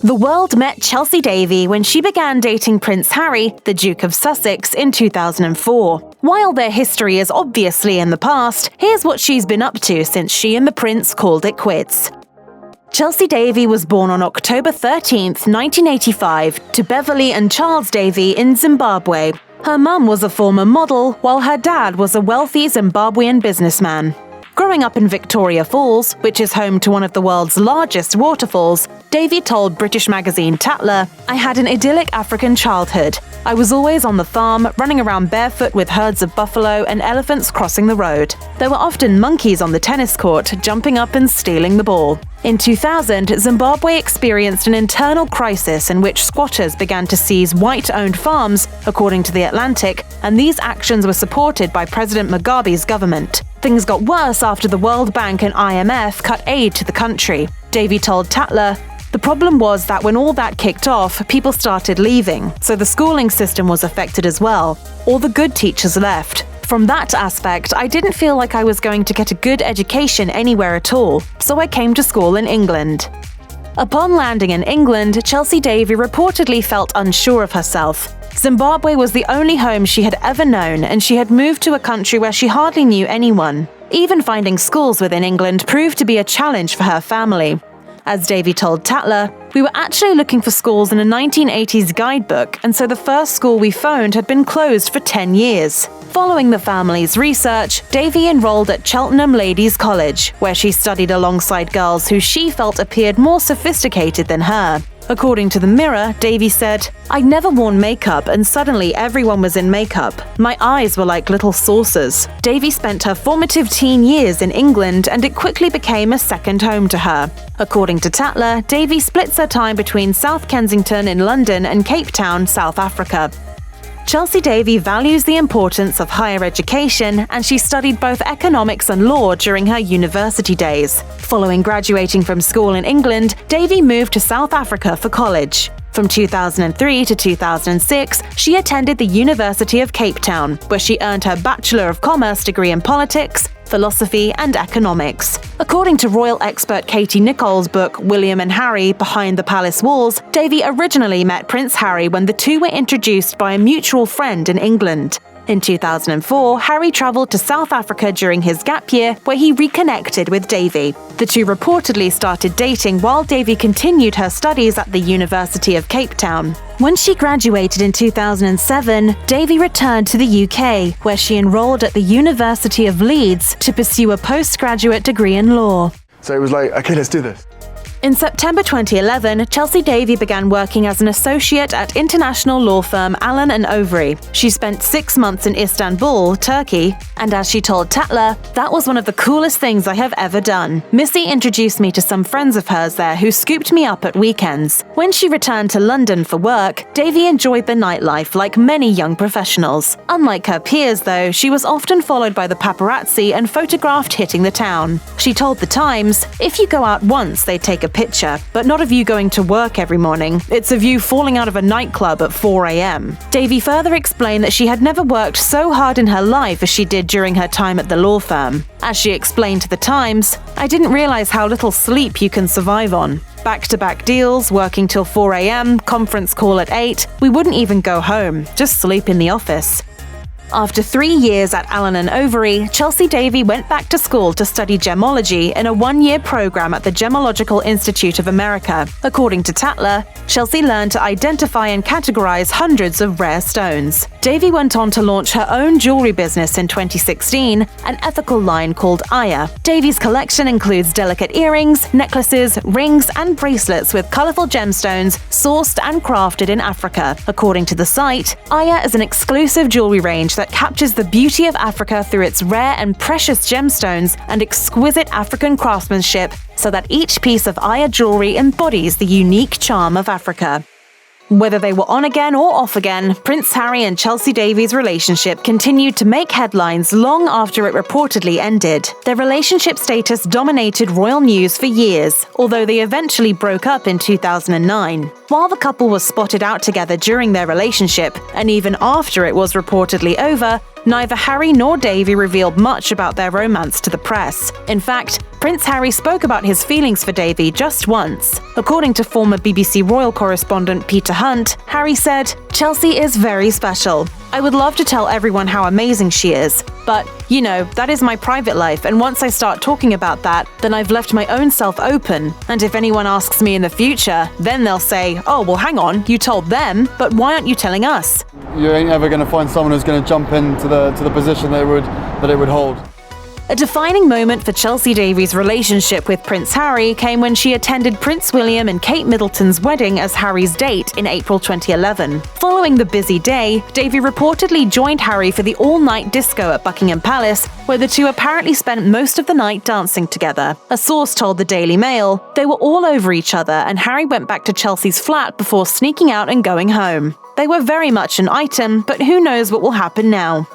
The world met Chelsea Davy when she began dating Prince Harry, the Duke of Sussex, in 2004. While their history is obviously in the past, here's what she's been up to since she and the prince called it quits. Chelsea Davy was born on October 13, 1985, to Beverly and Charles Davy in Zimbabwe. Her mum was a former model, while her dad was a wealthy Zimbabwean businessman. Growing up in Victoria Falls, which is home to one of the world's largest waterfalls, Davy told British magazine Tatler, "I had an idyllic African childhood. I was always on the farm, running around barefoot with herds of buffalo and elephants crossing the road. There were often monkeys on the tennis court, jumping up and stealing the ball." In 2000, Zimbabwe experienced an internal crisis in which squatters began to seize white-owned farms, according to The Atlantic, and these actions were supported by President Mugabe's government. Things got worse after the World Bank and IMF cut aid to the country. Davy told Tatler, "The problem was that when all that kicked off, people started leaving, so the schooling system was affected as well. All the good teachers left. From that aspect, I didn't feel like I was going to get a good education anywhere at all, so I came to school in England." Upon landing in England, Chelsea Davy reportedly felt unsure of herself. Zimbabwe was the only home she had ever known, and she had moved to a country where she hardly knew anyone. Even finding schools within England proved to be a challenge for her family. As Davy told Tatler, "We were actually looking for schools in a 1980s guidebook, and so the first school we phoned had been closed for 10 years. Following the family's research, Davy enrolled at Cheltenham Ladies' College, where she studied alongside girls who she felt appeared more sophisticated than her. According to the Mirror, Davy said, "I'd never worn makeup and suddenly everyone was in makeup. My eyes were like little saucers." Davy spent her formative teen years in England and it quickly became a second home to her. According to Tatler, Davy splits her time between South Kensington in London and Cape Town, South Africa. Chelsea Davy values the importance of higher education, and she studied both economics and law during her university days. Following graduating from school in England, Davy moved to South Africa for college. From 2003 to 2006, she attended the University of Cape Town, where she earned her Bachelor of Commerce degree in politics, philosophy, and economics. According to royal expert Katie Nicholl's book William and Harry: Behind the Palace Walls, Davy originally met Prince Harry when the two were introduced by a mutual friend in England. In 2004, Harry travelled to South Africa during his gap year, where he reconnected with Davy. The two reportedly started dating while Davy continued her studies at the University of Cape Town. When she graduated in 2007, Davy returned to the UK, where she enrolled at the University of Leeds to pursue a postgraduate degree in law. So it was like, okay, let's do this. In September 2011, Chelsea Davy began working as an associate at international law firm Allen & Overy. She spent 6 months in Istanbul, Turkey, and as she told Tatler, "That was one of the coolest things I have ever done. Missy introduced me to some friends of hers there who scooped me up at weekends." When she returned to London for work, Davy enjoyed the nightlife like many young professionals. Unlike her peers, though, she was often followed by the paparazzi and photographed hitting the town. She told The Times, "If you go out once, they take a picture, but not of you going to work every morning. It's of you falling out of a nightclub at 4 a.m. Davy further explained that she had never worked so hard in her life as she did during her time at the law firm. As she explained to The Times, "I didn't realize how little sleep you can survive on. Back-to-back deals, working till 4 a.m, conference call at 8, we wouldn't even go home, just sleep in the office." After 3 years at Allen & Overy, Chelsea Davy went back to school to study gemology in a 1-year program at the Gemological Institute of America. According to Tatler, Chelsea learned to identify and categorize hundreds of rare stones. Davy went on to launch her own jewelry business in 2016, an ethical line called Aya. Davy's collection includes delicate earrings, necklaces, rings, and bracelets with colorful gemstones sourced and crafted in Africa. According to the site, Aya is an exclusive jewelry range that captures the beauty of Africa through its rare and precious gemstones and exquisite African craftsmanship, so that each piece of Aya jewelry embodies the unique charm of Africa. Whether they were on again or off again, Prince Harry and Chelsea Davy's relationship continued to make headlines long after it reportedly ended. Their relationship status dominated royal news for years, although they eventually broke up in 2009. While the couple was spotted out together during their relationship, and even after it was reportedly over, neither Harry nor Davy revealed much about their romance to the press. In fact, Prince Harry spoke about his feelings for Davy just once. According to former BBC royal correspondent Peter Hunt, Harry said, "Chelsea is very special. I would love to tell everyone how amazing she is. But, you know, that is my private life, and once I start talking about that, then I've left my own self open. And if anyone asks me in the future, then they'll say, oh, well, hang on, you told them, but why aren't you telling us?" You ain't ever going to find someone who's going to jump into the position that it would hold. A defining moment for Chelsea Davy's relationship with Prince Harry came when she attended Prince William and Kate Middleton's wedding as Harry's date in April 2011. Following the busy day, Davy reportedly joined Harry for the all-night disco at Buckingham Palace, where the two apparently spent most of the night dancing together. A source told the Daily Mail they were all over each other, and Harry went back to Chelsea's flat before sneaking out and going home. They were very much an item, but who knows what will happen now.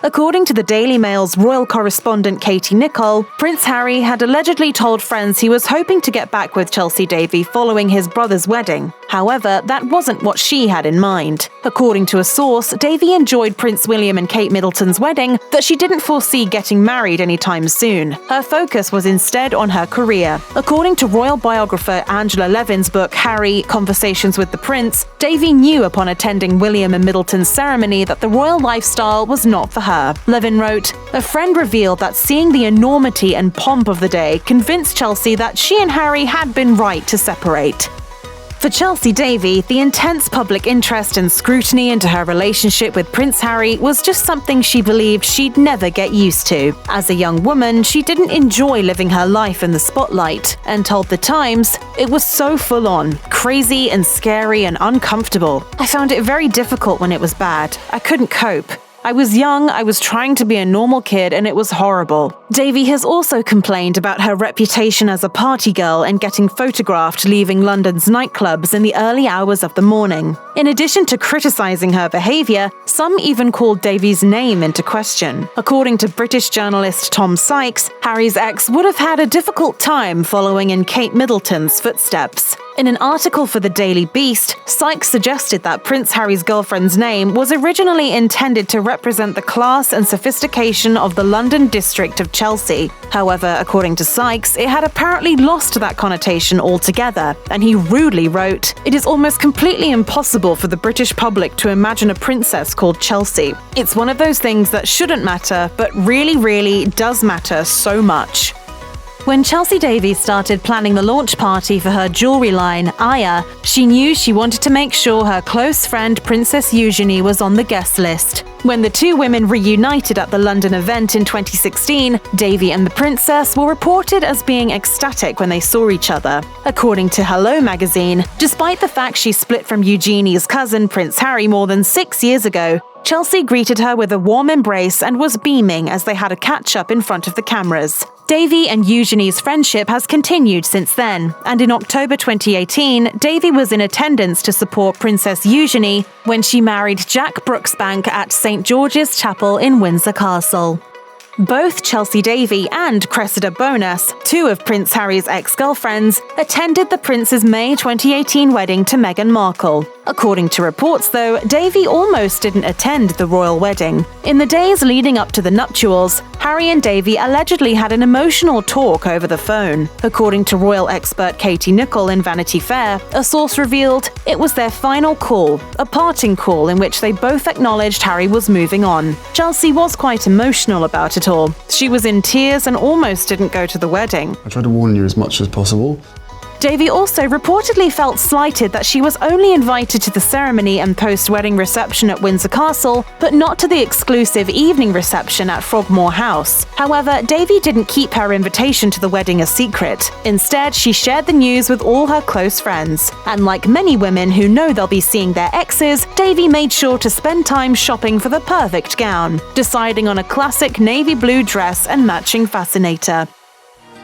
According to the Daily Mail's royal correspondent Katie Nicholl, Prince Harry had allegedly told friends he was hoping to get back with Chelsea Davy following his brother's wedding. However, that wasn't what she had in mind. According to a source, Davy enjoyed Prince William and Kate Middleton's wedding, but she didn't foresee getting married anytime soon. Her focus was instead on her career. According to royal biographer Angela Levin's book Harry, Conversations with the Prince, Davy knew upon attending William and Middleton's ceremony that the royal lifestyle was not for her. Levin wrote, "A friend revealed that seeing the enormity and pomp of the day convinced Chelsea that she and Harry had been right to separate." For Chelsea Davy, the intense public interest and scrutiny into her relationship with Prince Harry was just something she believed she'd never get used to. As a young woman, she didn't enjoy living her life in the spotlight, and told The Times, "It was so full on, crazy and scary and uncomfortable. I found it very difficult when it was bad. I couldn't cope. I was young, I was trying to be a normal kid, and it was horrible." Davy has also complained about her reputation as a party girl and getting photographed leaving London's nightclubs in the early hours of the morning. In addition to criticizing her behavior, some even called Davy's name into question. According to British journalist Tom Sykes, Harry's ex would have had a difficult time following in Kate Middleton's footsteps. In an article for the Daily Beast, Sykes suggested that Prince Harry's girlfriend's name was originally intended to represent the class and sophistication of the London district of Chelsea. However, according to Sykes, it had apparently lost that connotation altogether, and he rudely wrote, "It is almost completely impossible for the British public to imagine a princess called Chelsea. It's one of those things that shouldn't matter, but really does matter so much." When Chelsea Davy started planning the launch party for her jewelry line, Aya, she knew she wanted to make sure her close friend Princess Eugenie was on the guest list. When the two women reunited at the London event in 2016, Davy and the princess were reported as being ecstatic when they saw each other. According to Hello magazine, despite the fact she split from Eugenie's cousin Prince Harry more than 6 years ago, Chelsea greeted her with a warm embrace and was beaming as they had a catch-up in front of the cameras. Davy and Eugenie's friendship has continued since then, and in October 2018, Davy was in attendance to support Princess Eugenie when she married Jack Brooksbank at St. George's Chapel in Windsor Castle. Both Chelsea Davy and Cressida Bonas, two of Prince Harry's ex-girlfriends, attended the prince's May 2018 wedding to Meghan Markle. According to reports, though, Davy almost didn't attend the royal wedding. In the days leading up to the nuptials, Harry and Davy allegedly had an emotional talk over the phone. According to royal expert Katie Nicholl in Vanity Fair, a source revealed it was their final call, a parting call in which they both acknowledged Harry was moving on. Chelsea was quite emotional about it all. She was in tears and almost didn't go to the wedding. I try to warn you as much as possible. Davy also reportedly felt slighted that she was only invited to the ceremony and post-wedding reception at Windsor Castle, but not to the exclusive evening reception at Frogmore House. However, Davy didn't keep her invitation to the wedding a secret. Instead, she shared the news with all her close friends. And like many women who know they'll be seeing their exes, Davy made sure to spend time shopping for the perfect gown, deciding on a classic navy blue dress and matching fascinator.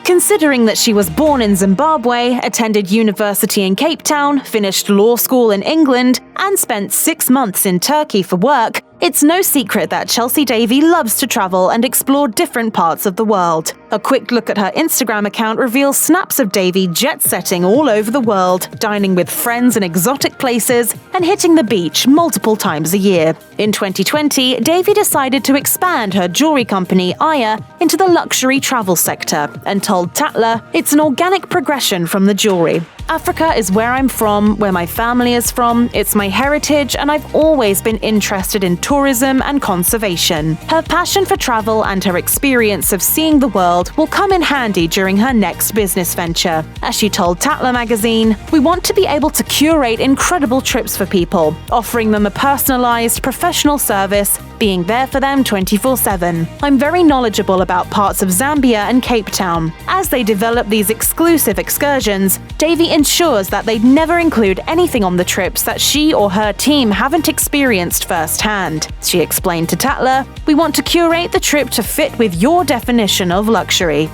Considering that she was born in Zimbabwe, attended university in Cape Town, finished law school in England, and spent 6 months in Turkey for work, it's no secret that Chelsea Davy loves to travel and explore different parts of the world. A quick look at her Instagram account reveals snaps of Davy jet-setting all over the world, dining with friends in exotic places, and hitting the beach multiple times a year. In 2020, Davy decided to expand her jewelry company, Aya, into the luxury travel sector, and told Tatler it's an organic progression from the jewelry. Africa is where I'm from, where my family is from, it's my heritage, and I've always been interested in tourism and conservation. Her passion for travel and her experience of seeing the world will come in handy during her next business venture. As she told Tatler magazine, "We want to be able to curate incredible trips for people, offering them a personalized, professional service, being there for them 24/7. I'm very knowledgeable about parts of Zambia and Cape Town. As they develop these exclusive excursions, Davy ensures that they'd never include anything on the trips that she or her team haven't experienced firsthand." She explained to Tatler, "We want to curate the trip to fit with your definition of luxury."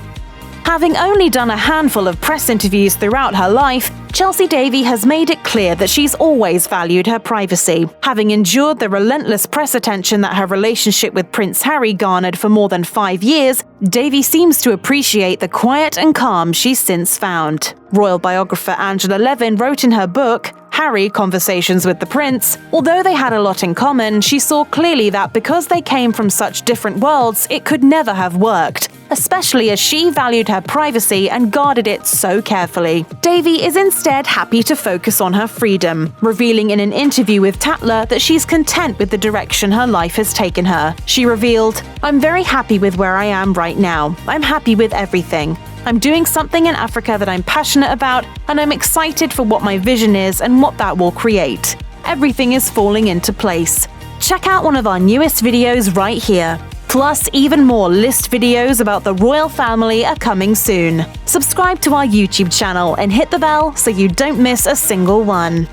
Having only done a handful of press interviews throughout her life, Chelsea Davy has made it clear that she's always valued her privacy. Having endured the relentless press attention that her relationship with Prince Harry garnered for more than 5 years, Davy seems to appreciate the quiet and calm she's since found. Royal biographer Angela Levin wrote in her book, Harry, Conversations with the Prince, although they had a lot in common, she saw clearly that because they came from such different worlds, it could never have worked, especially as she valued her privacy and guarded it so carefully. Davy is instead happy to focus on her freedom, revealing in an interview with Tatler that she's content with the direction her life has taken her. She revealed, "I'm very happy with where I am right now. I'm happy with everything. I'm doing something in Africa that I'm passionate about, and I'm excited for what my vision is and what that will create. Everything is falling into place." Check out one of our newest videos right here. Plus, even more list videos about the royal family are coming soon. Subscribe to our YouTube channel and hit the bell so you don't miss a single one.